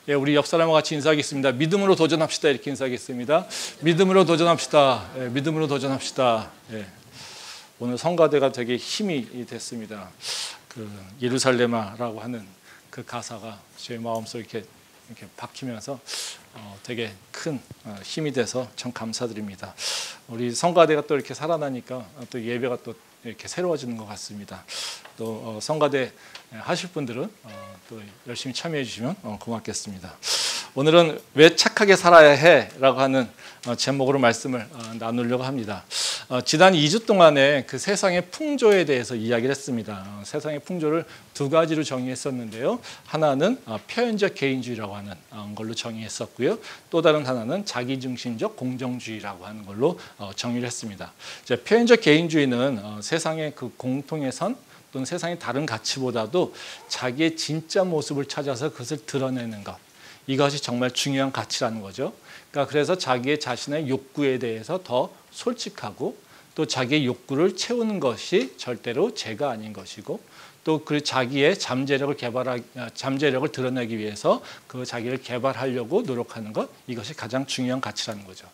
예, 우리 옆 사람과 같이 인사하겠습니다. 믿음으로 도전합시다. 이렇게 인사하겠습니다. 믿음으로 도전합시다. 예, 믿음으로 도전합시다. 예, 오늘 성가대가 되게 힘이 됐습니다. 그 예루살렘아라고 하는 그 가사가 제 마음속에 이렇게 박히면서 되게 큰 힘이 돼서 참 감사드립니다. 우리 성가대가 또 이렇게 살아나니까 또 예배가 또 이렇게 새로워지는 것 같습니다. 또 성가대 하실 분들은 또 열심히 참여해 주시면 고맙겠습니다. 오늘은 왜 착하게 살아야 해라고 하는 제목으로 말씀을 나누려고 합니다. 지난 2주 동안에 그 세상의 풍조에 대해서 이야기를 했습니다. 세상의 풍조를 두 가지로 정의했었는데요. 하나는 표현적 개인주의라고 하는 걸로 정의했었고요. 또 다른 하나는 자기중심적 공정주의라고 하는 걸로 정의를 했습니다. 표현적 개인주의는 세상의 그 공통의 선 또는 세상의 다른 가치보다도 자기의 진짜 모습을 찾아서 그것을 드러내는 것, 이것이 정말 중요한 가치라는 거죠. 그러니까 그래서 자기의 자신의 욕구에 대해서 더 솔직하고 또 자기의 욕구를 채우는 것이 절대로 죄가 아닌 것이고 또 그 자기의 잠재력을 드러내기 위해서 그 자기를 개발하려고 노력하는 것, 이것이 가장 중요한 가치라는 거죠.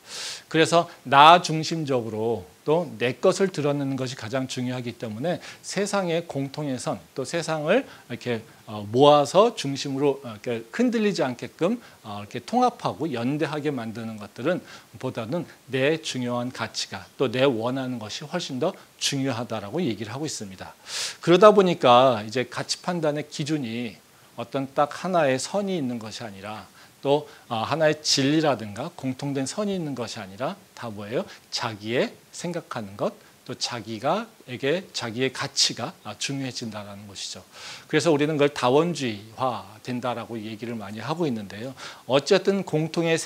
그래서 나 중심적으로 또 내 것을 드러내는 것이 가장 중요하기 때문에 세상의 공통의 선, 또 세상을 이렇게 모아서 중심으로 이렇게 흔들리지 않게끔 이렇게 통합하고 연대하게 만드는 것들은 보다는 내 중요한 가치가 또 내 원하는 것이 훨씬 더 중요하다라고 얘기를 하고 있습니다. 그러다 보니까 이제 가치 판단의 기준이 어떤 딱 하나의 선이 있는 것이 아니라 또 하나의 진리라든가 공통된 선이 있는 것이 아니라 다 뭐예요? 자기의 생각하는 것, 또 자기의 가치가 중요해진다는 것이죠. 그래서 우리는 그걸 다원주의화 된다라고 얘기를 많이 하고 있는데요. 어쨌든 공통의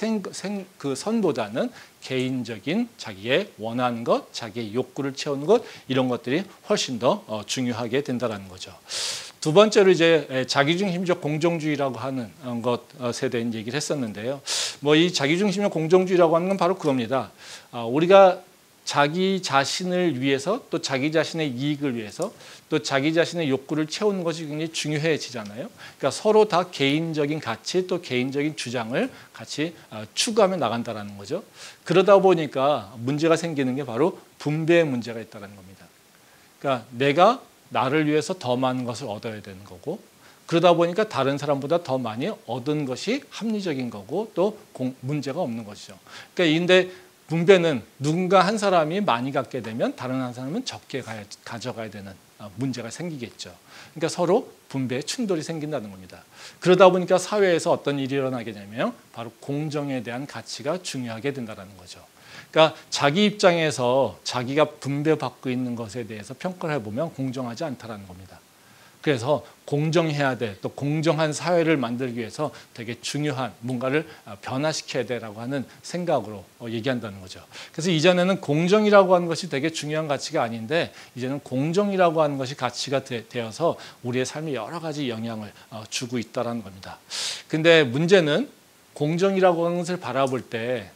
그 선보다는 개인적인 자기의 원하는 것, 자기의 욕구를 채우는 것, 이런 것들이 훨씬 더 중요하게 된다는 거죠. 두 번째로 이제 자기중심적 공정주의라고 하는 것에 대한 얘기를 했었는데요. 뭐 이 자기중심적 공정주의라고 하는 건 바로 그겁니다. 우리가 자기 자신을 위해서 또 자기 자신의 이익을 위해서 또 자기 자신의 욕구를 채우는 것이 굉장히 중요해지잖아요. 그러니까 서로 다 개인적인 가치 또 개인적인 주장을 같이 추구하며 나간다는 거죠. 그러다 보니까 문제가 생기는 게 바로 분배의 문제가 있다는 겁니다. 그러니까 내가 나를 위해서 더 많은 것을 얻어야 되는 거고 그러다 보니까 다른 사람보다 더 많이 얻은 것이 합리적인 거고 또 문제가 없는 것이죠. 그러니까 근데 분배는 누군가 한 사람이 많이 갖게 되면 다른 한 사람은 적게 가져가야 되는 문제가 생기겠죠. 그러니까 서로 분배에 충돌이 생긴다는 겁니다. 그러다 보니까 사회에서 어떤 일이 일어나게 되면 바로 공정에 대한 가치가 중요하게 된다는 거죠. 그러니까 자기 입장에서 자기가 분배받고 있는 것에 대해서 평가를 해보면 공정하지 않다는 겁니다. 그래서 공정해야 돼, 또 공정한 사회를 만들기 위해서 되게 중요한 뭔가를 변화시켜야 돼라고 하는 생각으로 얘기한다는 거죠. 그래서 이전에는 공정이라고 하는 것이 되게 중요한 가치가 아닌데 이제는 공정이라고 하는 것이 가치가 되어서 우리의 삶에 여러 가지 영향을 주고 있다는 겁니다. 근데 문제는 공정이라고 하는 것을 바라볼 때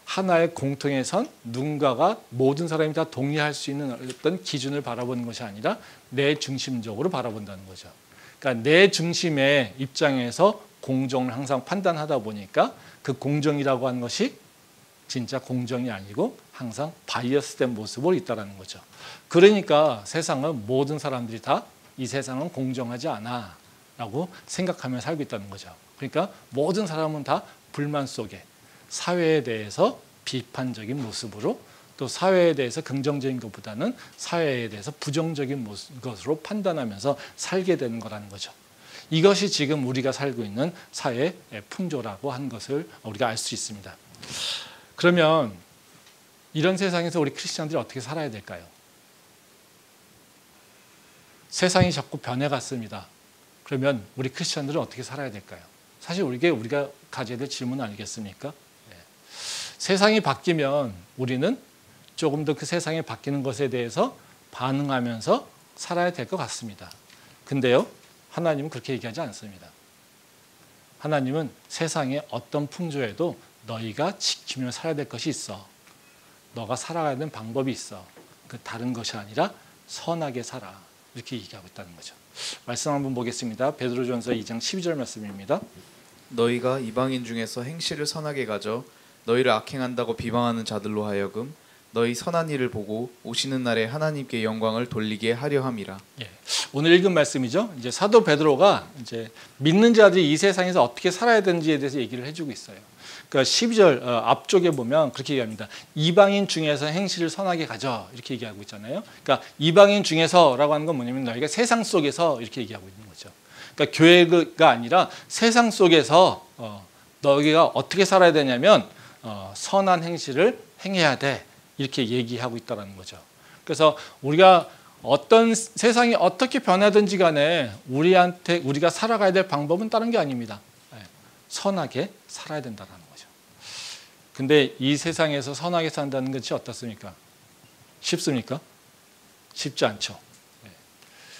하나의 공통의 선, 누군가가 모든 사람이 다 동의할 수 있는 어떤 기준을 바라보는 것이 아니라 내 중심적으로 바라본다는 거죠. 그러니까 내 중심의 입장에서 공정을 항상 판단하다 보니까 그 공정이라고 하는 것이 진짜 공정이 아니고 항상 바이어스된 모습으로 있다는 거죠. 그러니까 세상은 모든 사람들이 다 이 세상은 공정하지 않아 라고 생각하며 살고 있다는 거죠. 그러니까 모든 사람은 다 불만 속에 사회에 대해서 비판적인 모습으로 또 사회에 대해서 긍정적인 것보다는 사회에 대해서 부정적인 것으로 판단하면서 살게 되는 거라는 거죠. 이것이 지금 우리가 살고 있는 사회의 풍조라고 하는 것을 우리가 알 수 있습니다. 그러면 이런 세상에서 우리 크리스천들이 어떻게 살아야 될까요? 세상이 자꾸 변해갔습니다. 그러면 우리 크리스천들은 어떻게 살아야 될까요? 사실 이게 우리가 가져야 될 질문 아니겠습니까? 세상이 바뀌면 우리는 조금 더 그 세상이 바뀌는 것에 대해서 반응하면서 살아야 될 것 같습니다. 근데요, 하나님은 그렇게 얘기하지 않습니다. 하나님은 세상의 어떤 풍조에도 너희가 지키며 살아야 될 것이 있어. 너가 살아가야 되는 방법이 있어. 그 다른 것이 아니라 선하게 살아. 이렇게 얘기하고 있다는 거죠. 말씀 한번 보겠습니다. 베드로전서 2장 12절 말씀입니다. 너희가 이방인 중에서 행실을 선하게 가져 너희를 악행한다고 비방하는 자들로 하여금 너희 선한 일을 보고 오시는 날에 하나님께 영광을 돌리게 하려 함이라. 예. 오늘 읽은 말씀이죠. 이제 사도 베드로가 이제 믿는 자들이 이 세상에서 어떻게 살아야 되는지에 대해서 얘기를 해주고 있어요. 그러니까 12절 앞쪽에 보면 그렇게 얘기합니다. 이방인 중에서 행실을 선하게 가져 이렇게 얘기하고 있잖아요. 그러니까 이방인 중에서라고 하는 건 뭐냐면 너희가 세상 속에서 이렇게 얘기하고 있는 거죠. 그러니까 교회가 아니라 세상 속에서 너희가 어떻게 살아야 되냐면 선한 행실을 행해야 돼 이렇게 얘기하고 있다는 거죠. 그래서 우리가 어떤 세상이 어떻게 변하든지 간에 우리가 살아가야 될 방법은 다른 게 아닙니다. 선하게 살아야 된다는 거죠. 근데 이 세상에서 선하게 산다는 것이 어떻습니까? 쉽습니까? 쉽지 않죠.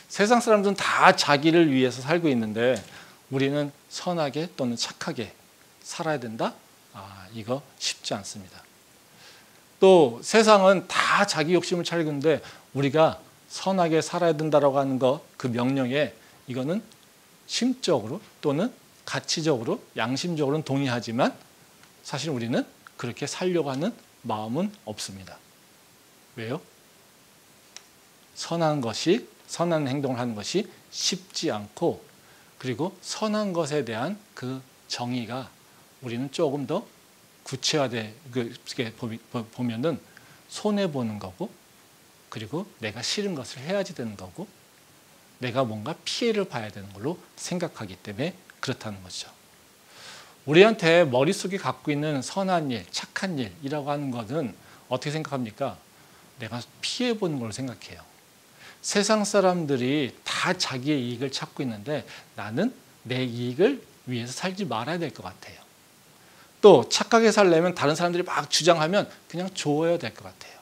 세상 사람들은 다 자기를 위해서 살고 있는데 우리는 선하게 또는 착하게 살아야 된다? 이거 쉽지 않습니다. 또 세상은 다 자기 욕심을 차리는데 우리가 선하게 살아야 된다라고 하는 것, 그 명령에 이거는 심적으로 또는 가치적으로, 양심적으로는 동의하지만 사실 우리는 그렇게 살려고 하는 마음은 없습니다. 왜요? 선한 행동을 하는 것이 쉽지 않고 그리고 선한 것에 대한 그 정의가 우리는 조금 더 구체화돼 보면은 손해 보는 거고 그리고 내가 싫은 것을 해야지 되는 거고 내가 뭔가 피해를 봐야 되는 걸로 생각하기 때문에 그렇다는 거죠. 우리한테 머릿속에 갖고 있는 선한 일, 착한 일이라고 하는 것은 어떻게 생각합니까? 내가 피해 보는 걸로 생각해요. 세상 사람들이 다 자기의 이익을 찾고 있는데 나는 내 이익을 위해서 살지 말아야 될 것 같아요. 또 착하게 살려면 다른 사람들이 막 주장하면 그냥 줘야 될 것 같아요.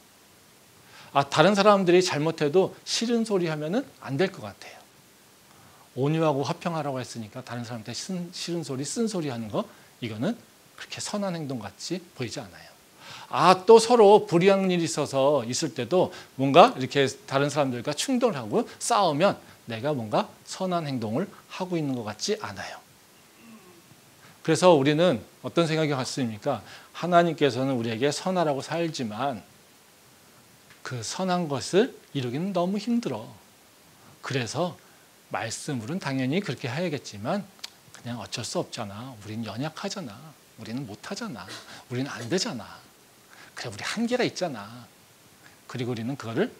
다른 사람들이 잘못해도 싫은 소리 하면은 안 될 것 같아요. 온유하고 화평하라고 했으니까 다른 사람한테 싫은 소리, 쓴소리 하는 거 이거는 그렇게 선한 행동 같이 보이지 않아요. 또 서로 불이한 일이 있을 때도 뭔가 이렇게 다른 사람들과 충돌을 하고 싸우면 내가 뭔가 선한 행동을 하고 있는 것 같지 않아요. 그래서 우리는 어떤 생각이 같습니까? 하나님께서는 우리에게 선하라고 살지만 그 선한 것을 이루기는 너무 힘들어. 그래서 말씀으로는 당연히 그렇게 해야겠지만 그냥 어쩔 수 없잖아. 우리는 연약하잖아. 우리는 못하잖아. 우리는 안 되잖아. 그래 우리 한계가 있잖아. 그리고 우리는 그거를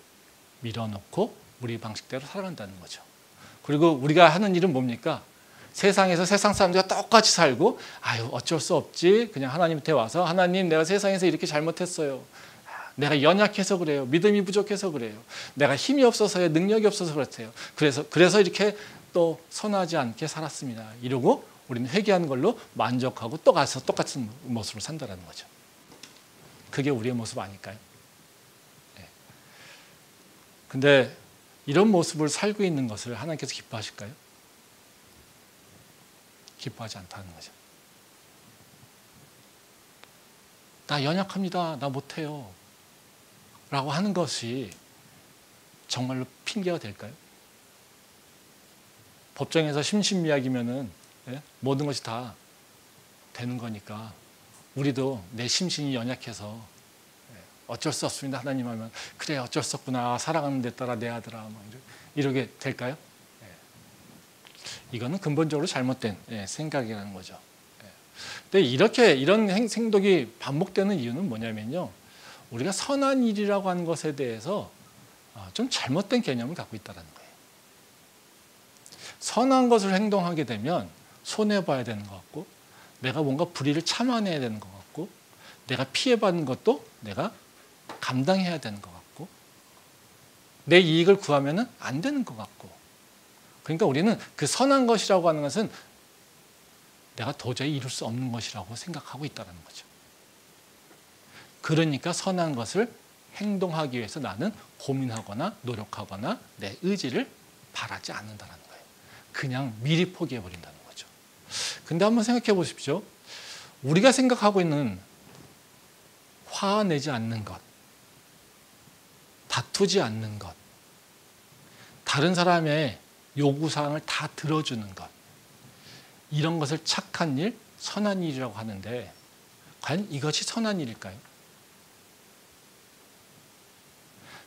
밀어놓고 우리 방식대로 살아간다는 거죠. 그리고 우리가 하는 일은 뭡니까? 세상에서 세상 사람들과 똑같이 살고 어쩔 수 없지. 그냥 하나님한테 와서 하나님 내가 세상에서 이렇게 잘못했어요. 내가 연약해서 그래요. 믿음이 부족해서 그래요. 내가 힘이 없어서요. 능력이 없어서 그렇대요. 그래서 이렇게 또 선하지 않게 살았습니다. 이러고 우리는 회개하는 걸로 만족하고 또 가서 똑같은 모습으로 산다는 거죠. 그게 우리의 모습 아닐까요? 근데 이런 모습을 살고 있는 것을 하나님께서 기뻐하실까요? 기뻐하지 않다는 거죠. 나 연약합니다. 나 못해요. 라고 하는 것이 정말로 핑계가 될까요? 법정에서 심신미약이면은 모든 것이 다 되는 거니까 우리도 내 심신이 연약해서 어쩔 수 없습니다. 하나님 하면 그래 어쩔 수 없구나. 사랑하는 데 따라 내 아들아 이러게 될까요? 이거는 근본적으로 잘못된 생각이라는 거죠. 근데 이런 행동이 반복되는 이유는 뭐냐면요. 우리가 선한 일이라고 하는 것에 대해서 좀 잘못된 개념을 갖고 있다는 거예요. 선한 것을 행동하게 되면 손해봐야 되는 것 같고 내가 뭔가 불의를 참아내야 되는 것 같고 내가 피해받는 것도 내가 감당해야 되는 것 같고 내 이익을 구하면 안 되는 것 같고 그러니까 우리는 그 선한 것이라고 하는 것은 내가 도저히 이룰 수 없는 것이라고 생각하고 있다는 거죠. 그러니까 선한 것을 행동하기 위해서 나는 고민하거나 노력하거나 내 의지를 바라지 않는다는 거예요. 그냥 미리 포기해버린다는 거죠. 근데 한번 생각해 보십시오. 우리가 생각하고 있는 화내지 않는 것, 다투지 않는 것, 다른 사람의 요구사항을 다 들어주는 것, 이런 것을 착한 일, 선한 일이라고 하는데 과연 이것이 선한 일일까요?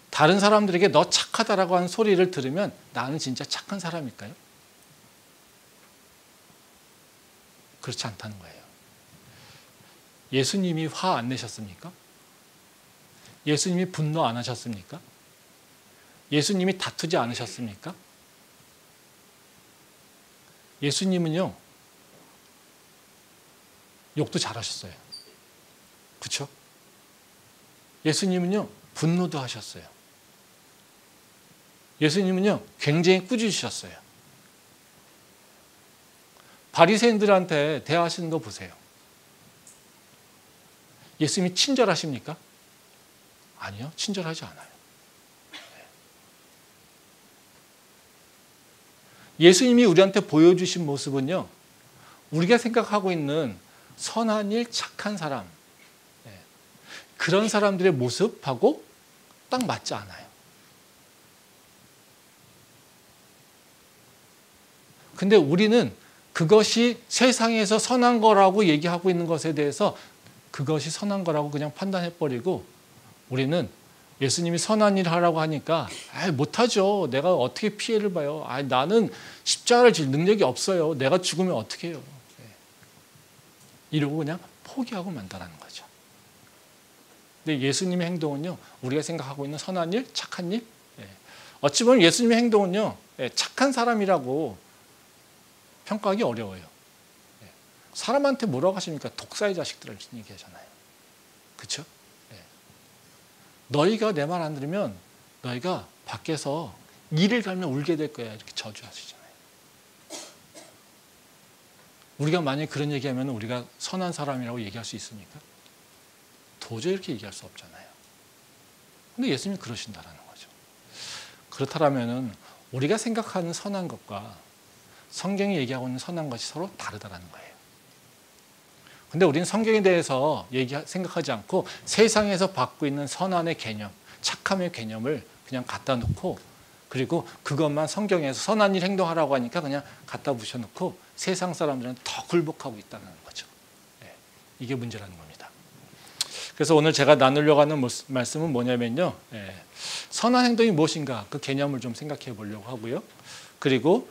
다른 사람들에게 너 착하다라고 하는 소리를 들으면 나는 진짜 착한 사람일까요? 그렇지 않다는 거예요. 예수님이 화 안 내셨습니까? 예수님이 분노 안 하셨습니까? 예수님이 다투지 않으셨습니까? 예수님은요, 욕도 잘하셨어요. 그렇죠? 예수님은요, 분노도 하셨어요. 예수님은요, 굉장히 꾸짖으셨어요. 바리새인들한테 대화하시는 거 보세요. 예수님이 친절하십니까? 아니요, 친절하지 않아요. 예수님이 우리한테 보여주신 모습은요, 우리가 생각하고 있는 선한 일, 착한 사람, 그런 사람들의 모습하고 딱 맞지 않아요. 근데 우리는 그것이 세상에서 선한 거라고 얘기하고 있는 것에 대해서 그것이 선한 거라고 그냥 판단해버리고 우리는 예수님이 선한 일을 하라고 하니까 못하죠. 내가 어떻게 피해를 봐요. 나는 십자가를 질 능력이 없어요. 내가 죽으면 어떻게 해요. 이러고 그냥 포기하고 만다라는 거죠. 근데 예수님의 행동은요, 우리가 생각하고 있는 선한 일, 착한 일, 어찌 보면 예수님의 행동은요, 착한 사람이라고 평가하기 어려워요. 사람한테 뭐라고 하십니까? 독사의 자식들을 얘기하잖아요. 그렇죠? 너희가 내 말 안 들으면 너희가 밖에서 이를 갈면 울게 될 거야. 이렇게 저주하시잖아요. 우리가 만약에 그런 얘기하면 우리가 선한 사람이라고 얘기할 수 있습니까? 도저히 이렇게 얘기할 수 없잖아요. 근데 예수님이 그러신다라는 거죠. 그렇다면 우리가 생각하는 선한 것과 성경이 얘기하고 있는 선한 것이 서로 다르다라는 거예요. 근데 우리는 성경에 대해서 생각하지 않고 세상에서 받고 있는 선한의 개념, 착함의 개념을 그냥 갖다 놓고 그리고 그것만 성경에서 선한 일 행동하라고 하니까 그냥 갖다 붙여놓고 세상 사람들은 더 굴복하고 있다는 거죠. 이게 문제라는 겁니다. 그래서 오늘 제가 나누려고 하는 말씀은 뭐냐면요. 선한 행동이 무엇인가 그 개념을 좀 생각해 보려고 하고요. 그리고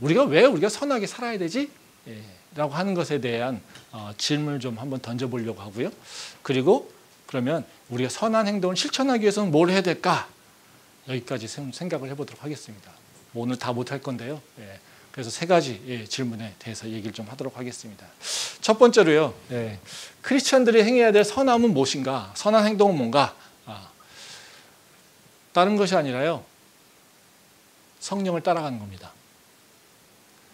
왜 우리가 선하게 살아야 되지? 라고 하는 것에 대한 질문을 좀 한번 던져보려고 하고요. 그리고 그러면 우리가 선한 행동을 실천하기 위해서는 뭘 해야 될까? 여기까지 생각을 해보도록 하겠습니다. 오늘 다 못할 건데요. 그래서 세 가지 질문에 대해서 얘기를 좀 하도록 하겠습니다. 첫 번째로요. 크리스천들이 행해야 될 선함은 무엇인가? 선한 행동은 뭔가? 다른 것이 아니라요. 성령을 따라가는 겁니다.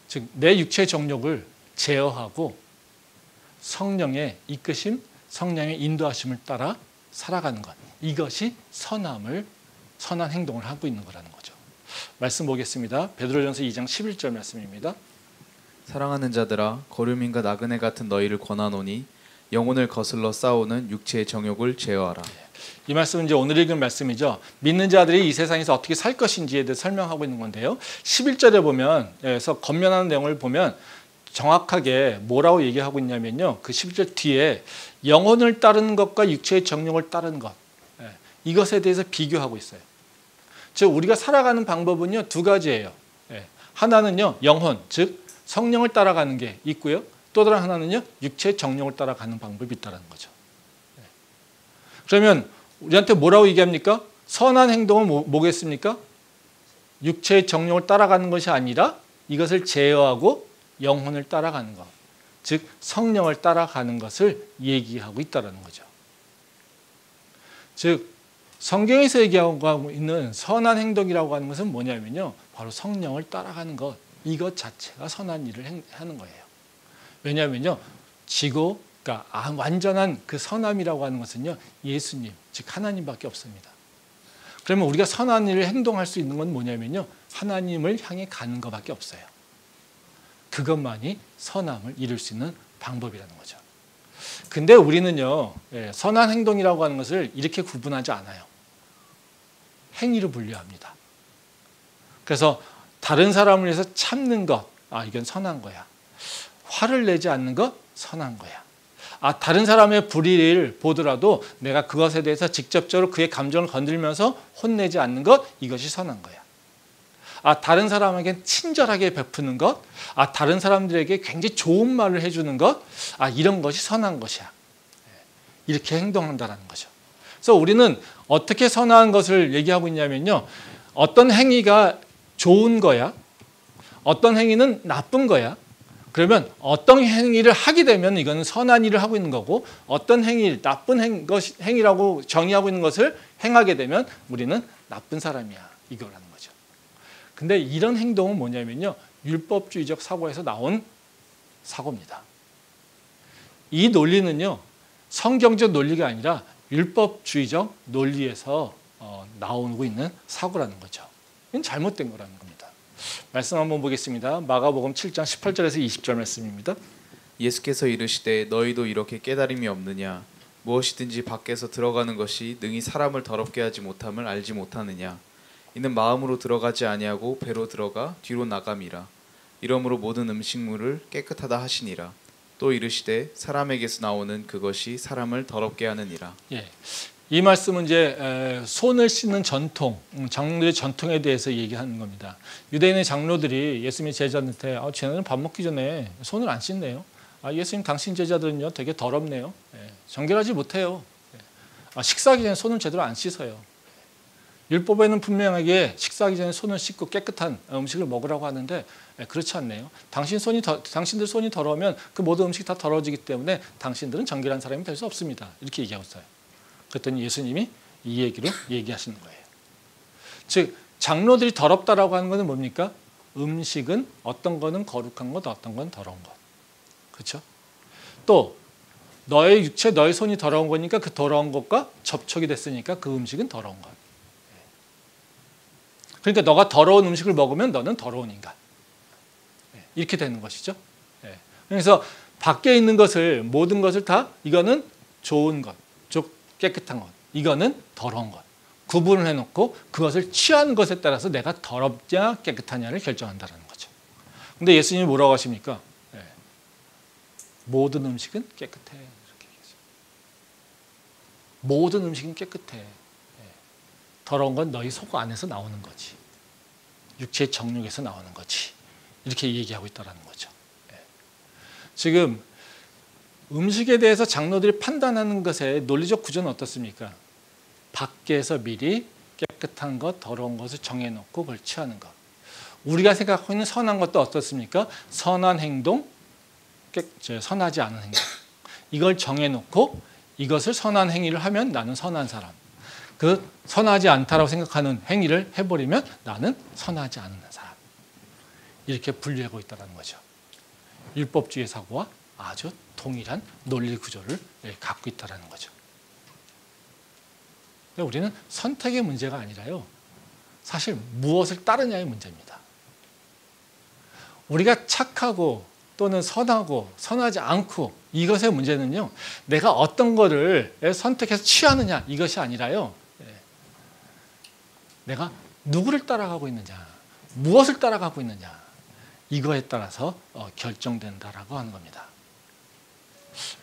즉 내 육체의 정욕을 제어하고 성령의 이끄심, 성령의 인도하심을 따라 살아가는 것. 이것이 선한 행동을 하고 있는 거라는 거죠. 말씀 보겠습니다. 베드로전서 2장 11절 말씀입니다. 사랑하는 자들아, 거류민과 나그네 같은 너희를 권하노니 영혼을 거슬러 싸우는 육체의 정욕을 제어하라. 이 말씀은 이제 오늘 읽은 말씀이죠. 믿는 자들이 이 세상에서 어떻게 살 것인지에 대해 설명하고 있는 건데요. 11절에 보면, 그래서 건면하는 내용을 보면 정확하게 뭐라고 얘기하고 있냐면요. 그 11절 뒤에 영혼을 따르는 것과 육체의 정욕을 따르는 것, 이것에 대해서 비교하고 있어요. 즉 우리가 살아가는 방법은요, 두 가지예요. 하나는요, 영혼, 즉 성령을 따라가는 게 있고요. 또 다른 하나는요, 육체의 정욕을 따라가는 방법이 있다는 거죠. 그러면 우리한테 뭐라고 얘기합니까? 선한 행동은 뭐겠습니까? 육체의 정욕을 따라가는 것이 아니라 이것을 제어하고 영혼을 따라가는 것, 즉 성령을 따라가는 것을 얘기하고 있다는 거죠. 즉 성경에서 얘기하고 있는 선한 행동이라고 하는 것은 뭐냐면요, 바로 성령을 따라가는 것, 이것 자체가 선한 일을 하는 거예요. 왜냐하면요, 그러니까 완전한 그 선함이라고 하는 것은요, 예수님, 즉 하나님밖에 없습니다. 그러면 우리가 선한 일을 행동할 수 있는 건 뭐냐면요, 하나님을 향해 가는 것밖에 없어요. 그것만이 선함을 이룰 수 있는 방법이라는 거죠. 근데 우리는요, 선한 행동이라고 하는 것을 이렇게 구분하지 않아요. 행위로 분류합니다. 그래서 다른 사람을 위해서 참는 것, 이건 선한 거야. 화를 내지 않는 것 선한 거야. 다른 사람의 불의를 보더라도 내가 그것에 대해서 직접적으로 그의 감정을 건들면서 혼내지 않는 것, 이것이 선한 거야. 다른 사람에게 친절하게 베푸는 것, 다른 사람들에게 굉장히 좋은 말을 해주는 것, 이런 것이 선한 것이야. 이렇게 행동한다는 거죠. 그래서 우리는 어떻게 선한 것을 얘기하고 있냐면요, 어떤 행위가 좋은 거야, 어떤 행위는 나쁜 거야. 그러면 어떤 행위를 하게 되면 이거는 선한 일을 하고 있는 거고, 어떤 나쁜 행위라고 정의하고 있는 것을 행하게 되면 우리는 나쁜 사람이야, 이거라는 거죠. 근데 이런 행동은 뭐냐면요, 율법주의적 사고에서 나온 사고입니다. 이 논리는요, 성경적 논리가 아니라 율법주의적 논리에서 나오고 있는 사고라는 거죠. 이건 잘못된 거라는 겁니다. 말씀 한번 보겠습니다. 마가복음 7장 18절에서 20절 말씀입니다. 예수께서 이르시되 너희도 이렇게 깨달음이 없느냐? 무엇이든지 밖에서 들어가는 것이 능히 사람을 더럽게 하지 못함을 알지 못하느냐? 이는 마음으로 들어가지 아니하고 배로 들어가 뒤로 나감이라. 이러므로 모든 음식물을 깨끗하다 하시니라. 또 이르시되 사람에게서 나오는 그것이 사람을 더럽게 하느니라. 예, 이 말씀은 이제 손을 씻는 전통, 장로들의 전통에 대해서 얘기하는 겁니다. 유대인의 장로들이 예수님의 제자들한테 쟤네는 밥 먹기 전에 손을 안 씻네요. 예수님 당신 제자들은요 되게 더럽네요. 정결하지 못해요. 식사하기 전에 손을 제대로 안 씻어요. 율법에는 분명하게 식사하기 전에 손을 씻고 깨끗한 음식을 먹으라고 하는데 그렇지 않네요. 당신들 손이 더러우면 그 모든 음식이 다 더러워지기 때문에 당신들은 정결한 사람이 될 수 없습니다. 이렇게 얘기하고 있어요. 그랬더니 예수님이 이 얘기로 얘기하시는 거예요. 즉 장로들이 더럽다라고 하는 것은 뭡니까? 음식은 어떤 거는 거룩한 것, 어떤 건 더러운 것. 그렇죠? 또 너의 육체, 너의 손이 더러운 거니까 그 더러운 것과 접촉이 됐으니까 그 음식은 더러운 것. 그러니까 너가 더러운 음식을 먹으면 너는 더러운 인간. 이렇게 되는 것이죠. 그래서 밖에 있는 것을, 모든 것을 다 이거는 좋은 것, 즉 깨끗한 것, 이거는 더러운 것. 구분을 해놓고 그것을 취하는 것에 따라서 내가 더럽냐 깨끗하냐를 결정한다는 거죠. 근데 예수님이 뭐라고 하십니까? 모든 음식은 깨끗해. 이렇게 얘기하죠. 모든 음식은 깨끗해. 더러운 건 너희 속 안에서 나오는 거지. 육체의 정욕에서 나오는 거지. 이렇게 얘기하고 있다는 거죠. 지금 음식에 대해서 장로들이 판단하는 것의 논리적 구조는 어떻습니까? 밖에서 미리 깨끗한 것, 더러운 것을 정해놓고 그걸 취하는 것. 우리가 생각하고 있는 선한 것도 어떻습니까? 선한 행동, 선하지 않은 행동. 이걸 정해놓고 이것을 선한 행위를 하면 나는 선한 사람. 그 선하지 않다라고 생각하는 행위를 해버리면 나는 선하지 않은 사람. 이렇게 분류하고 있다는 거죠. 율법주의 사고와 아주 동일한 논리 구조를 갖고 있다는 거죠. 우리는 선택의 문제가 아니라요, 사실 무엇을 따르냐의 문제입니다. 우리가 착하고 또는 선하고 선하지 않고 이것의 문제는요, 내가 어떤 거를 선택해서 취하느냐 이것이 아니라요, 내가 누구를 따라가고 있느냐, 무엇을 따라가고 있느냐, 이거에 따라서 결정된다라고 하는 겁니다.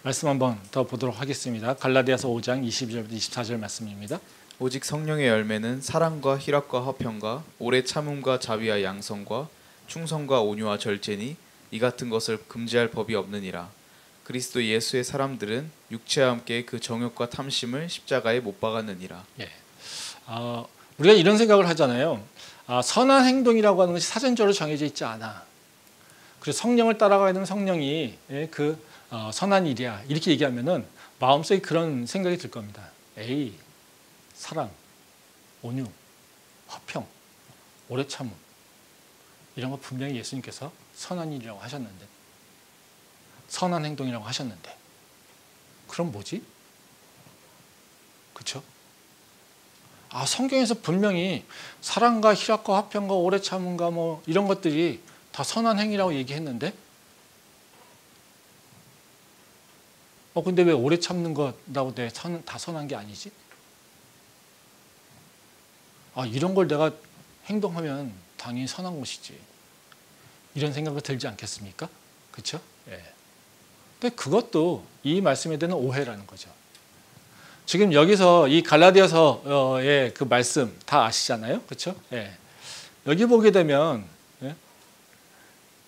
말씀 한번 더 보도록 하겠습니다. 갈라디아서 5장 22절부터 24절 말씀입니다. 오직 성령의 열매는 사랑과 희락과 화평과 오래 참음과 자비와 양성과 충성과 온유와 절제니 이 같은 것을 금지할 법이 없느니라. 그리스도 예수의 사람들은 육체와 함께 그 정욕과 탐심을 십자가에 못 박았느니라. 우리가 이런 생각을 하잖아요. 선한 행동이라고 하는 것이 사전적으로 정해져 있지 않아. 그래서 성령을 따라가야 되는 성령이 그 선한 일이야. 이렇게 얘기하면은 마음속에 그런 생각이 들 겁니다. 에이, 사랑, 온유, 화평, 오래 참음, 이런 거 분명히 예수님께서 선한 일이라고 하셨는데, 선한 행동이라고 하셨는데, 그럼 뭐지? 그렇죠? 성경에서 분명히 사랑과 희락과 화평과 오래 참음과 뭐 이런 것들이 다 선한 행위라고 얘기했는데, 근데 왜 오래 참는 거라고 다 선한 게 아니지? 이런 걸 내가 행동하면 당연히 선한 것이지. 이런 생각이 들지 않겠습니까? 그렇죠? 근데 그것도 이 말씀에 대한 오해라는 거죠. 지금 여기서 이 갈라디아서의 그 말씀 다 아시잖아요, 그렇죠? 여기 보게 되면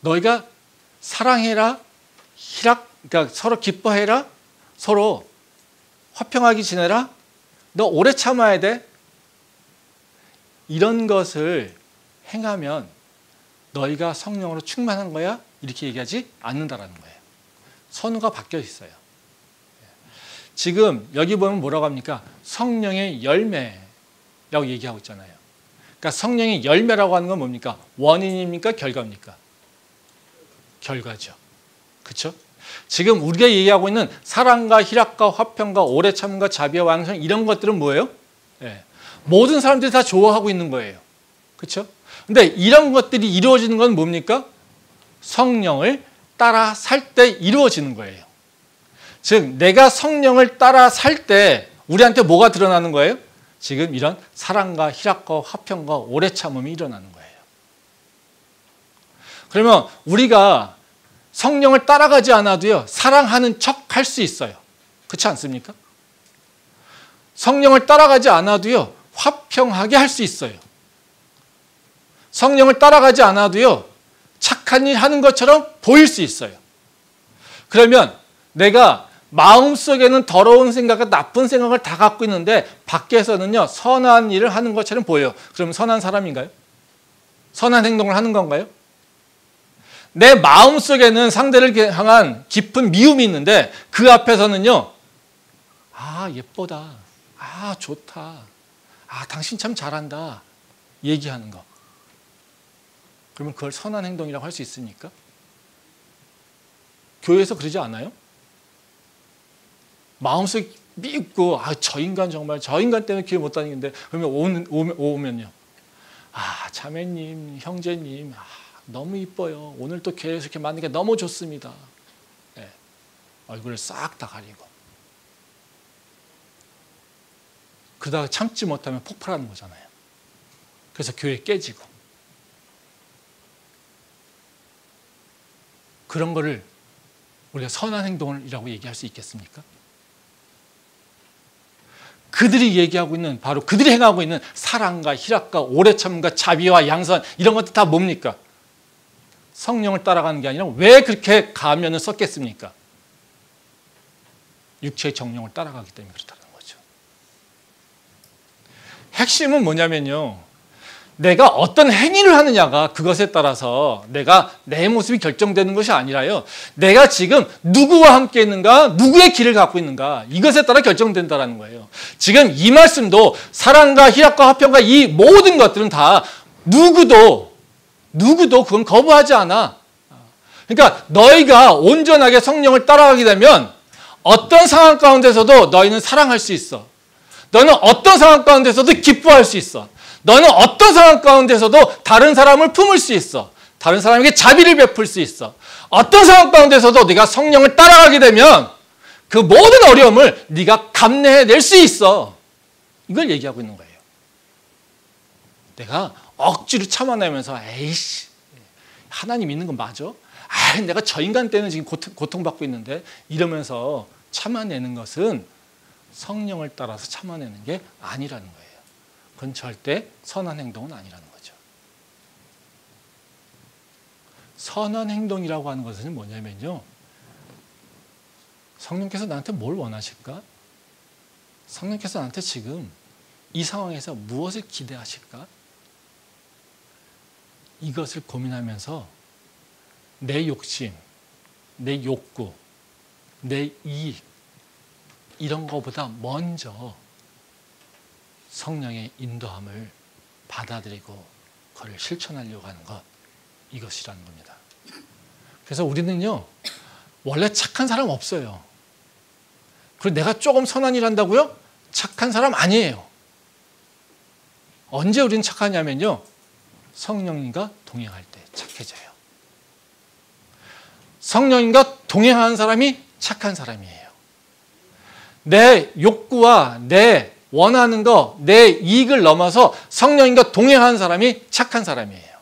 너희가 사랑해라, 그러니까 서로 기뻐해라, 서로 화평하게 지내라, 너 오래 참아야 돼. 이런 것을 행하면 너희가 성령으로 충만한 거야? 이렇게 얘기하지 않는다라는 거예요. 선우가 바뀌어 있어요. 지금 여기 보면 뭐라고 합니까? 성령의 열매라고 얘기하고 있잖아요. 그러니까 성령의 열매라고 하는 건 뭡니까? 원인입니까? 결과입니까? 결과죠. 그렇죠? 지금 우리가 얘기하고 있는 사랑과 희락과 화평과 오래 참음과 자비와 완성 이런 것들은 뭐예요? 모든 사람들이 다 좋아하고 있는 거예요. 그렇죠? 근데 이런 것들이 이루어지는 건 뭡니까? 성령을 따라 살 때 이루어지는 거예요. 즉 내가 성령을 따라 살 때 우리한테 뭐가 드러나는 거예요? 지금 이런 사랑과 희락과 화평과 오래 참음이 일어나는 거예요. 그러면 우리가 성령을 따라가지 않아도요, 사랑하는 척 할 수 있어요. 그렇지 않습니까? 성령을 따라가지 않아도요, 화평하게 할 수 있어요. 성령을 따라가지 않아도요, 착한 일 하는 것처럼 보일 수 있어요. 그러면 내가 마음속에는 더러운 생각과 나쁜 생각을 다 갖고 있는데 밖에서는요, 선한 일을 하는 것처럼 보여요. 그러면 선한 사람인가요? 선한 행동을 하는 건가요? 내 마음속에는 상대를 향한 깊은 미움이 있는데 그 앞에서는요, 아 예쁘다, 아 좋다, 아 당신 참 잘한다 얘기하는 거. 그러면 그걸 선한 행동이라고 할 수 있습니까? 교회에서 그러지 않아요? 마음속에 밉고 저 인간 정말 저 인간 때문에 교회 못 다니는데 그러면 오면요, 자매님 형제님 너무 이뻐요. 오늘 또 교회에서 이렇게 만난 게 너무 좋습니다. 얼굴을 싹 다 가리고 그러다가 참지 못하면 폭발하는 거잖아요. 그래서 교회 깨지고 그런 거를 우리가 선한 행동이라고 얘기할 수 있겠습니까? 그들이 얘기하고 있는 바로 그들이 행하고 있는 사랑과 희락과 오래 참음과 자비와 양선 이런 것들 다 뭡니까? 성령을 따라가는 게 아니라 왜 그렇게 가면을 썼겠습니까? 육체의 정령을 따라가기 때문에 그렇다는 거죠. 핵심은 뭐냐면요, 내가 어떤 행위를 하느냐가 그것에 따라서 내가 내 모습이 결정되는 것이 아니라요, 내가 지금 누구와 함께 있는가, 누구의 길을 갖고 있는가, 이것에 따라 결정된다는 거예요. 지금 이 말씀도 사랑과 희락과 화평과 이 모든 것들은 다 누구도 그건 거부하지 않아. 그러니까 너희가 온전하게 성령을 따라가게 되면 어떤 상황 가운데서도 너희는 사랑할 수 있어. 너는 어떤 상황 가운데서도 기뻐할 수 있어. 너는 어떤 상황 가운데서도 다른 사람을 품을 수 있어. 다른 사람에게 자비를 베풀 수 있어. 어떤 상황 가운데서도 네가 성령을 따라가게 되면 그 모든 어려움을 네가 감내해낼 수 있어. 이걸 얘기하고 있는 거예요. 내가 억지로 참아내면서 에이씨 하나님 있는 건 맞아? 내가 저 인간 때문에 지금 고통받고 있는데 이러면서 참아내는 것은 성령을 따라서 참아내는 게 아니라는 거예요. 그건 절대 선한 행동은 아니라는 거죠. 선한 행동이라고 하는 것은 뭐냐면요, 성령께서 나한테 뭘 원하실까? 성령께서 나한테 지금 이 상황에서 무엇을 기대하실까? 이것을 고민하면서 내 욕심, 내 욕구, 내 이익 이런 것보다 먼저 성령의 인도함을 받아들이고 그걸 실천하려고 하는 것, 이것이라는 겁니다. 그래서 우리는요, 원래 착한 사람 없어요. 그리고 내가 조금 선한 일 한다고요? 착한 사람 아니에요. 언제 우리는 착하냐면요, 성령님과 동행할 때 착해져요. 성령님과 동행하는 사람이 착한 사람이에요. 내 욕구와 내 원하는 거, 내 이익을 넘어서 성령님과 동행하는 사람이 착한 사람이에요.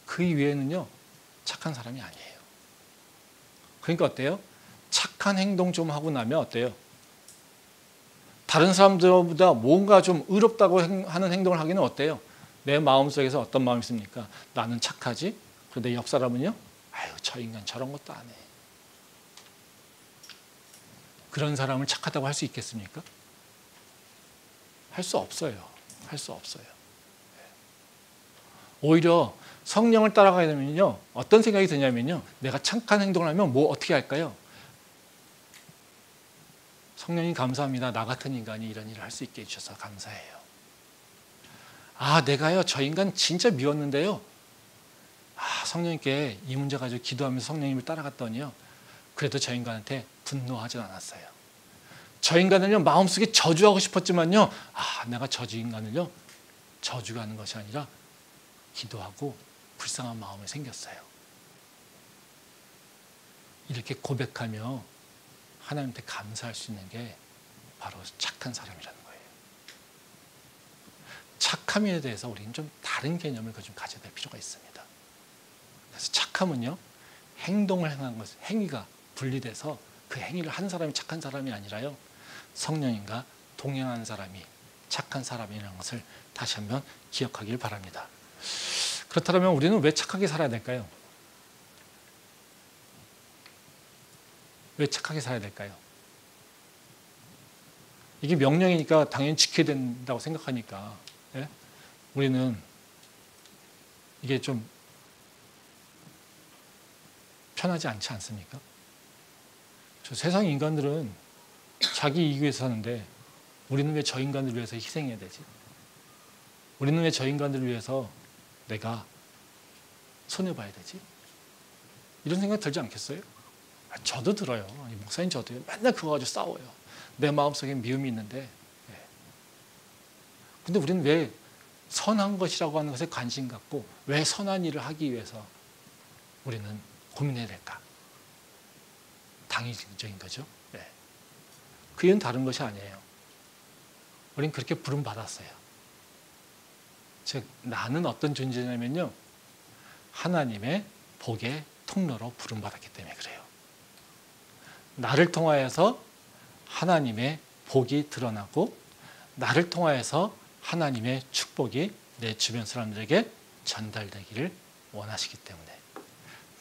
그 이외에는요, 착한 사람이 아니에요. 그러니까 어때요? 착한 행동 좀 하고 나면 어때요? 다른 사람들보다 뭔가 좀 의롭다고 하는 행동을 하기는 어때요? 내 마음속에서 어떤 마음이 있습니까? 나는 착하지? 그런데 옆 사람은요? 아유, 저 인간 저런 것도 안 해. 그런 사람을 착하다고 할 수 있겠습니까? 할 수 없어요. 할 수 없어요. 오히려 성령을 따라가게 되면요, 어떤 생각이 드냐면요, 내가 착한 행동을 하면 뭐 어떻게 할까요? 성령님 감사합니다. 나 같은 인간이 이런 일을 할 수 있게 해주셔서 감사해요. 아, 내가요 저 인간 진짜 미웠는데요, 아, 성령님께 이 문제 가지고 기도하면서 성령님을 따라갔더니요, 그래도 저 인간한테 분노하지 않았어요. 저 인간을요 마음속에 저주하고 싶었지만요, 아, 내가 저 인간을요 저주가 하는 것이 아니라 기도하고 불쌍한 마음이 생겼어요. 이렇게 고백하며 하나님한테 감사할 수 있는 게 바로 착한 사람이라는 거예요. 착함에 대해서 우리는 좀 다른 개념을 좀 가져야 될 필요가 있습니다. 그래서 착함은요, 행동을 행한 것, 행위가 분리돼서 그 행위를 한 사람이 착한 사람이 아니라요, 성령님과 동행하는 사람이 착한 사람이라는 것을 다시 한번 기억하길 바랍니다. 그렇다면 우리는 왜 착하게 살아야 될까요? 왜 착하게 살아야 될까요? 이게 명령이니까 당연히 지켜야 된다고 생각하니까, 예? 우리는 이게 좀 편하지 않지 않습니까? 저 세상 인간들은 자기 이익 위해서 사는데 우리는 왜 저 인간들을 위해서 희생해야 되지? 우리는 왜 저 인간들을 위해서 내가 손해봐야 되지? 이런 생각 들지 않겠어요? 저도 들어요. 목사님 저도요. 맨날 그거 가지고 싸워요. 내 마음속에 미움이 있는데. 근데 우리는 왜 선한 것이라고 하는 것에 관심 갖고 왜 선한 일을 하기 위해서 우리는 고민해야 될까? 당위적인 거죠. 그 이유는 다른 것이 아니에요. 우리는 그렇게 부름받았어요. 즉 나는 어떤 존재냐면요, 하나님의 복의 통로로 부름받았기 때문에 그래요. 나를 통하여서 하나님의 복이 드러나고 나를 통하여서 하나님의 축복이 내 주변 사람들에게 전달되기를 원하시기 때문에,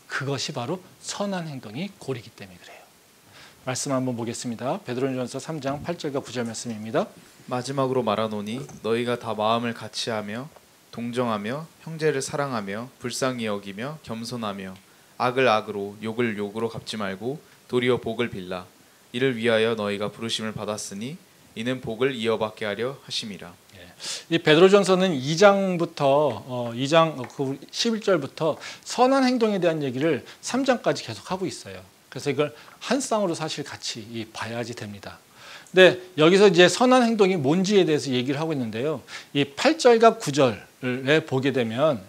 그것이 바로 선한 행동이 고리기 때문에 그래요. 말씀 한번 보겠습니다. 베드로전서 3장 8절과 9절 말씀입니다. 마지막으로 말하노니 너희가 다 마음을 같이하며 동정하며 형제를 사랑하며 불쌍히 여기며 겸손하며 악을 악으로 욕을 욕으로 갚지 말고 도리어 복을 빌라. 이를 위하여 너희가 부르심을 받았으니 이는 복을 이어받게 하려 하심이라. 이 베드로전서는 2장부터 11절부터 선한 행동에 대한 얘기를 3장까지 계속 하고 있어요. 그래서 이걸 한 쌍으로 사실 같이 봐야지 됩니다. 근데 여기서 이제 선한 행동이 뭔지에 대해서 얘기를 하고 있는데요. 이 8절과 9절에 보게 되면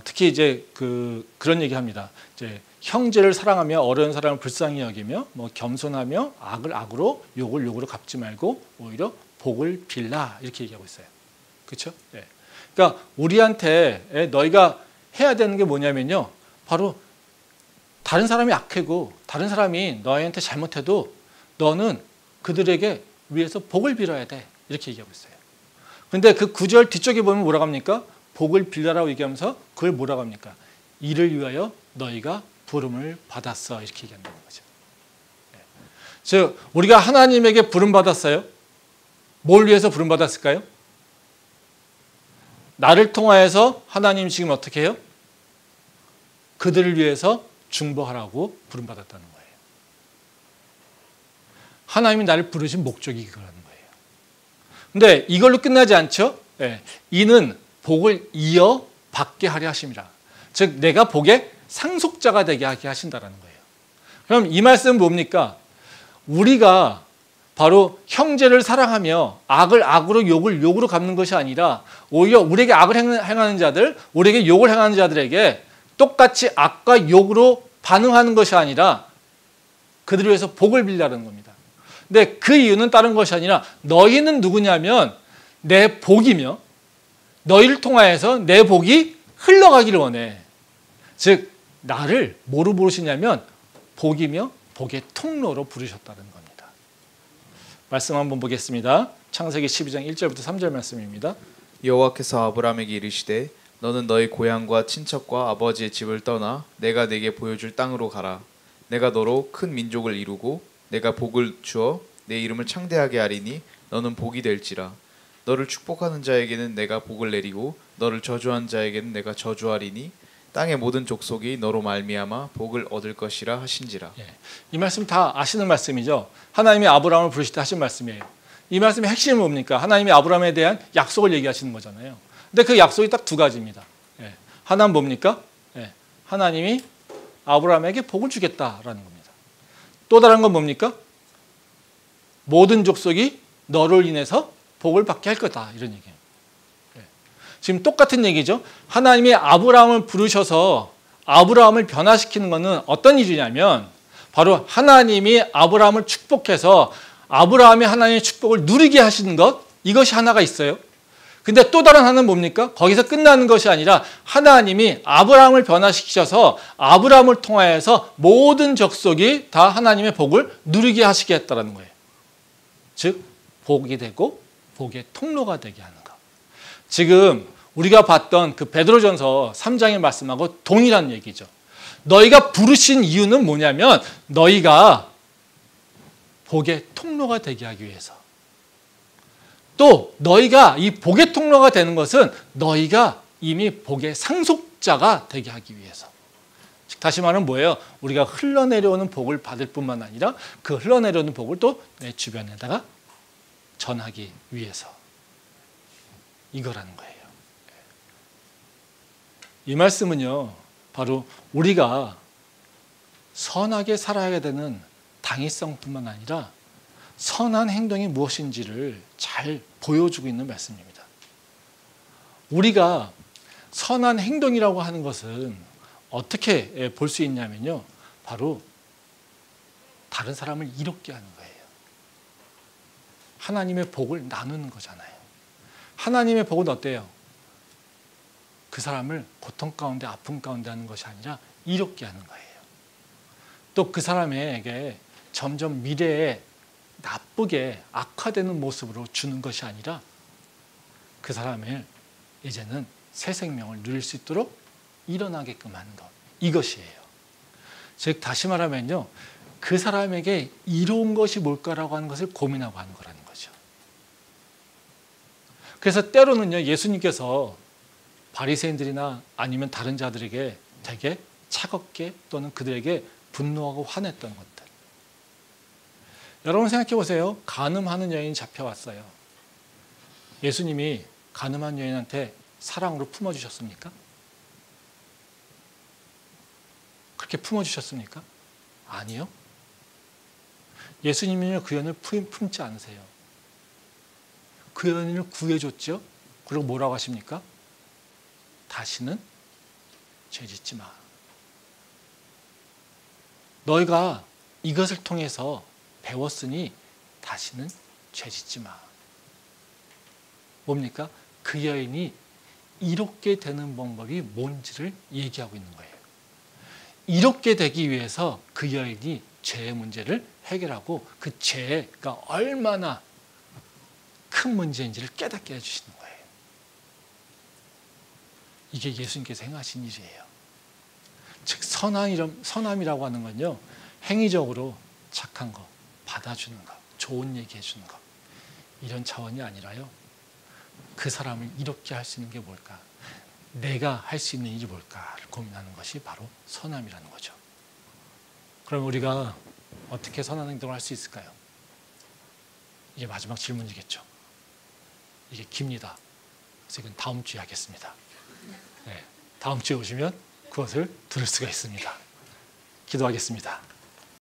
특히 이제 그런 얘기합니다. 이제 형제를 사랑하며 어려운 사람을 불쌍히 여기며 겸손하며 악을 악으로 욕을 욕으로 갚지 말고 오히려 복을 빌라, 이렇게 얘기하고 있어요. 그렇죠? 그러니까 우리한테 너희가 해야 되는 게 뭐냐면요, 바로 다른 사람이 악하고 다른 사람이 너희한테 잘못해도 너는 그들에게 위해서 복을 빌어야 돼, 이렇게 얘기하고 있어요. 그런데 그 9절 뒤쪽에 보면 뭐라고 합니까? 복을 빌라라고 얘기하면서 그걸 뭐라고 합니까? 이를 위하여 너희가 부름을 받았어, 이렇게 얘기한다는 거죠. 즉 우리가 하나님에게 부름받았어요. 뭘 위해서 부름받았을까요? 나를 통하여서 하나님 지금 어떻게 해요? 그들을 위해서 중보하라고 부름받았다는 거예요. 하나님이 나를 부르신 목적이 그거라는 거예요. 근데 이걸로 끝나지 않죠? 이는 복을 이어받게 하려 하심이라. 즉 내가 복의 상속자가 되게 하게 하신다라는 거예요. 그럼 이 말씀은 뭡니까? 우리가 바로 형제를 사랑하며 악을 악으로 욕을 욕으로 갚는 것이 아니라 오히려 우리에게 악을 행하는 자들, 우리에게 욕을 행하는 자들에게 똑같이 악과 욕으로 반응하는 것이 아니라 그들을 위해서 복을 빌라는 겁니다. 근데 그 이유는 다른 것이 아니라 너희는 누구냐면 내 복이며 너희를 통하여서 내 복이 흘러가기를 원해. 즉 나를 뭐로 부르시냐면 복이며 복의 통로로 부르셨다는 겁니다. 말씀 한번 보겠습니다. 창세기 12장 1절부터 3절 말씀입니다. 여호와께서 아브라함에게 이르시되 너는 너희 고향과 친척과 아버지의 집을 떠나 내가 네게 보여줄 땅으로 가라. 내가 너로 큰 민족을 이루고 내가 복을 주어 내 이름을 창대하게 하리니 너는 복이 될지라. 너를 축복하는 자에게는 내가 복을 내리고 너를 저주하는 자에게는 내가 저주하리니 땅의 모든 족속이 너로 말미암아 복을 얻을 것이라 하신지라. 이 말씀 다 아시는 말씀이죠. 하나님이 아브라함을 부르실 때 하신 말씀이에요. 이 말씀의 핵심은 뭡니까? 하나님이 아브라함에 대한 약속을 얘기하시는 거잖아요. 근데 그 약속이 딱 두 가지입니다. 하나는 뭡니까? 하나님이 아브라함에게 복을 주겠다라는 겁니다. 또 다른 건 뭡니까? 모든 족속이 너를 인해서 복을 받게 할 거다, 이런 얘기예요. 지금 똑같은 얘기죠. 하나님이 아브라함을 부르셔서 아브라함을 변화시키는 것은 어떤 일이냐면 바로 하나님이 아브라함을 축복해서 아브라함이 하나님의 축복을 누리게 하시는 것, 이것이 하나가 있어요. 근데 또 다른 하나는 뭡니까? 거기서 끝나는 것이 아니라 하나님이 아브라함을 변화시키셔서 아브라함을 통하여서 모든 족속이 다 하나님의 복을 누리게 하시겠다는 거예요. 즉 복이 되고 복의 통로가 되게 하는 것. 지금 우리가 봤던 그 베드로전서 3장의 말씀하고 동일한 얘기죠. 너희가 부르신 이유는 뭐냐면 너희가 복의 통로가 되게 하기 위해서. 또 너희가 이 복의 통로가 되는 것은 너희가 이미 복의 상속자가 되게 하기 위해서. 즉 다시 말하면 뭐예요? 우리가 흘러내려오는 복을 받을 뿐만 아니라 그 흘러내려오는 복을 또 내 주변에다가 전하기 위해서. 이거라는 거예요. 이 말씀은요, 바로 우리가 선하게 살아야 되는 당위성뿐만 아니라 선한 행동이 무엇인지를 잘 보여주고 있는 말씀입니다. 우리가 선한 행동이라고 하는 것은 어떻게 볼 수 있냐면요, 바로 다른 사람을 이롭게 하는 거예요. 하나님의 복을 나누는 거잖아요. 하나님의 복은 어때요? 그 사람을 고통 가운데 아픔 가운데 하는 것이 아니라 이롭게 하는 거예요. 또 그 사람에게 점점 미래에 나쁘게 악화되는 모습으로 주는 것이 아니라 그 사람을 이제는 새 생명을 누릴 수 있도록 일어나게끔 하는 것. 이것이에요. 즉 다시 말하면요, 그 사람에게 이로운 것이 뭘까라고 하는 것을 고민하고 하는 거라는 거죠. 그래서 때로는요, 예수님께서 바리새인들이나 아니면 다른 자들에게 되게 차갑게 또는 그들에게 분노하고 화냈던 것들. 여러분 생각해 보세요. 간음하는 여인이 잡혀왔어요. 예수님이 간음한 여인한테 사랑으로 품어주셨습니까? 그렇게 품어주셨습니까? 아니요. 예수님은요, 그 여인을 품지 않으세요. 그 여인을 구해줬죠. 그리고 뭐라고 하십니까? 다시는 죄짓지 마. 너희가 이것을 통해서 배웠으니 다시는 죄짓지 마. 뭡니까? 그 여인이 이롭게 되는 방법이 뭔지를 얘기하고 있는 거예요. 이롭게 되기 위해서 그 여인이 죄의 문제를 해결하고 그 죄가 얼마나 큰 문제인지를 깨닫게 해주시는 거예요. 이게 예수님께서 행하신 일이에요. 즉 선함이라고 하는 건요, 행위적으로 착한 거, 받아주는 거, 좋은 얘기 해주는 거, 이런 차원이 아니라요, 그 사람을 이롭게 할 수 있는 게 뭘까, 내가 할 수 있는 일이 뭘까를 고민하는 것이 바로 선함이라는 거죠. 그럼 우리가 어떻게 선한 행동을 할 수 있을까요? 이게 마지막 질문이겠죠. 이게 깁니다. 그래서 이건 다음 주에 하겠습니다. 네, 다음 주에 오시면 그것을 들을 수가 있습니다. 기도하겠습니다.